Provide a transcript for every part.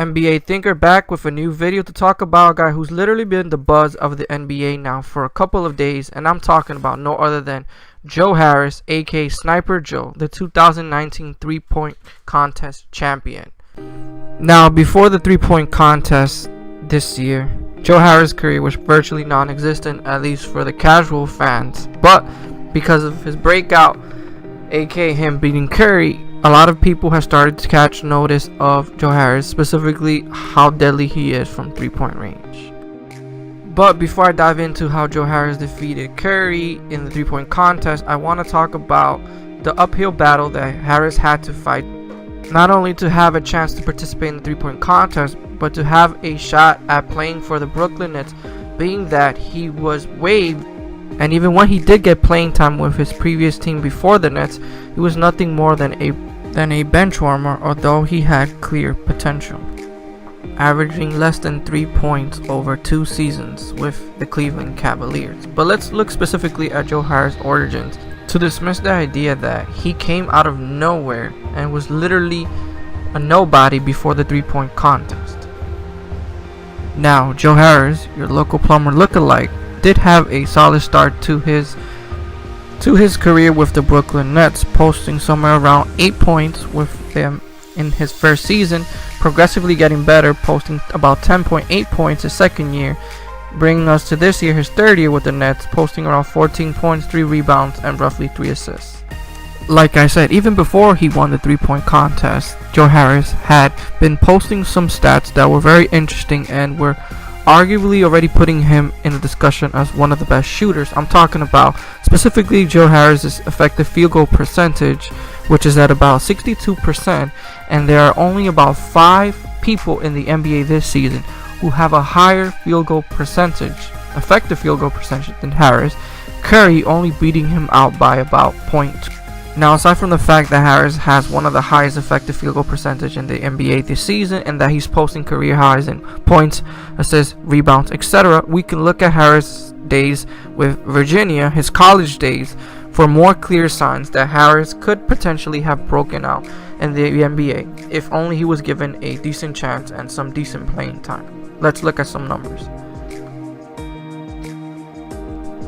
NBA thinker, back with a new video to talk about a guy who's literally been the buzz of the NBA now for a couple of days, and I'm talking about no other than Joe Harris, aka Sniper Joe, the 2019 3-point contest champion. Now, before the 3-point contest this year, Joe Harris' career was virtually non-existent, at least for the casual fans, but because of his breakout, aka him beating Curry, a lot of people have started to catch notice of Joe Harris, specifically how deadly he is from 3-point range. But before I dive into how Joe Harris defeated Curry in the 3-point contest, I want to talk about the uphill battle that Harris had to fight, not only to have a chance to participate in the 3-point contest, but to have a shot at playing for the Brooklyn Nets, being that he was waived. And even when he did get playing time with his previous team before the Nets, he was nothing more than a bench warmer, although he had clear potential, averaging less than 3 points over 2 seasons with the Cleveland Cavaliers. But let's look specifically at Joe Harris' origins to dismiss the idea that he came out of nowhere and was literally a nobody before the 3-point contest. Now, Joe Harris, your local plumber lookalike, did have a solid start to his career with the Brooklyn Nets, posting somewhere around 8 points with them in his first season, progressively getting better, posting about 10.8 points his second year, bringing us to this year, his third year with the Nets, posting around 14 points, 3 rebounds, and roughly 3 assists. Like I said, even before he won the 3-point contest, Joe Harris had been posting some stats that were very interesting and were arguably already putting him in the discussion as one of the best shooters. I'm talking about specifically Joe Harris's effective field goal percentage, which is at about 62%, and there are only about 5 people in the NBA this season who have a higher effective field goal percentage than Harris, Curry only beating him out by about 0.2. Now, aside from the fact that Harris has one of the highest effective field goal percentage in the NBA this season, and that he's posting career highs in points, assists, rebounds, etc., we can look at Harris' days with Virginia, his college days, for more clear signs that Harris could potentially have broken out in the NBA if only he was given a decent chance and some decent playing time. Let's look at some numbers.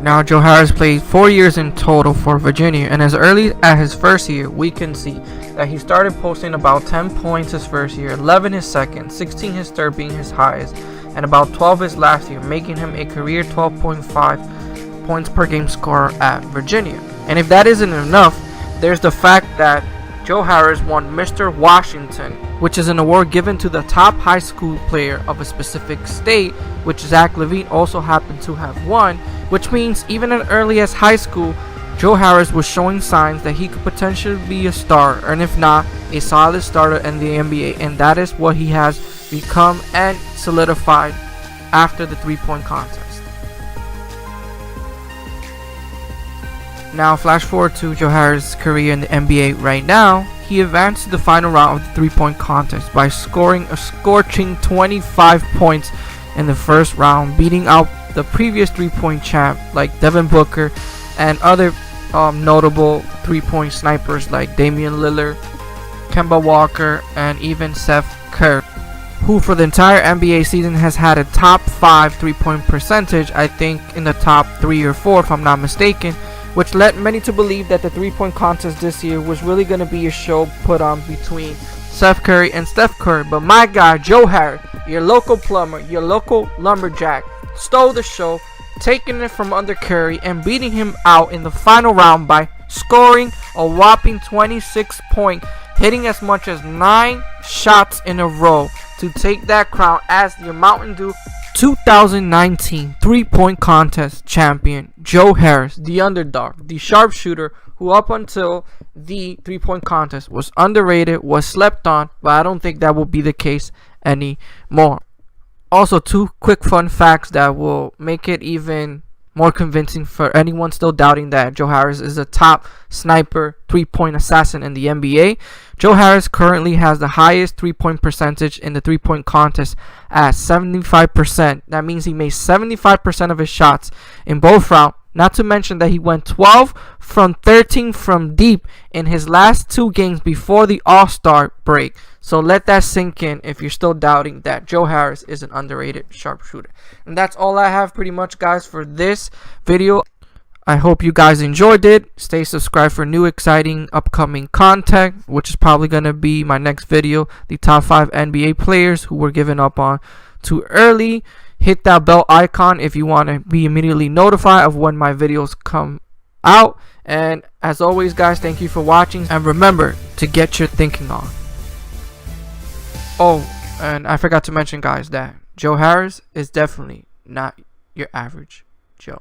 Now, Joe Harris played 4 years in total for Virginia, and as early as his first year, we can see that he started posting about 10 points his first year, 11 his second, 16 his third being his highest, and about 12 his last year, making him a career 12.5 points per game scorer at Virginia. And if that isn't enough, there's the fact that Joe Harris won Mr. Washington, which is an award given to the top high school player of a specific state, which Zach LaVine also happened to have won, which means even as early as high school, Joe Harris was showing signs that he could potentially be a star, and if not, a solid starter in the NBA, and that is what he has become and solidified after the 3-point contest. Now, flash forward to Joe Harris' career in the NBA right now. He advanced to the final round of the 3-point contest by scoring a scorching 25 points in the first round, beating out the previous 3-point champ like Devin Booker and other notable 3-point snipers like Damian Lillard, Kemba Walker, and even Seth Curry, who for the entire NBA season has had a top 5 3-point percentage, I think in the top 3 or 4 if I'm not mistaken, which led many to believe that the 3-point contest this year was really going to be a show put on between Seth Curry and Steph Curry. But my guy, Joe Harris, your local plumber, your local lumberjack, stole the show, taking it from under Curry and beating him out in the final round by scoring a whopping 26 points, hitting as much as 9 shots in a row to take that crown as the Mountain Dew 2019 3-point contest champion. Joe Harris, the underdog, the sharpshooter, who up until the 3-point contest was underrated, was slept on, but I don't think that will be the case anymore. Also, 2 quick fun facts that will make it even more convincing for anyone still doubting that Joe Harris is a top sniper 3-point assassin in the NBA. Joe Harris currently has the highest 3-point percentage in the 3-point contest at 75%. That means he made 75% of his shots in both rounds Not to mention that he went 12 from 13 from deep in his last 2 games before the All-Star break. So let that sink in if you're still doubting that Joe Harris is an underrated sharpshooter. And that's all I have pretty much, guys, for this video. I hope you guys enjoyed it. Stay subscribed for new exciting upcoming content, which is probably going to be my next video, the top 5 NBA players who were given up on too early. Hit that bell icon if you want to be immediately notified of when my videos come out. And as always, guys, thank you for watching, and remember to get your thinking on. Oh, and I forgot to mention, guys, that Joe Harris is definitely not your average Joe.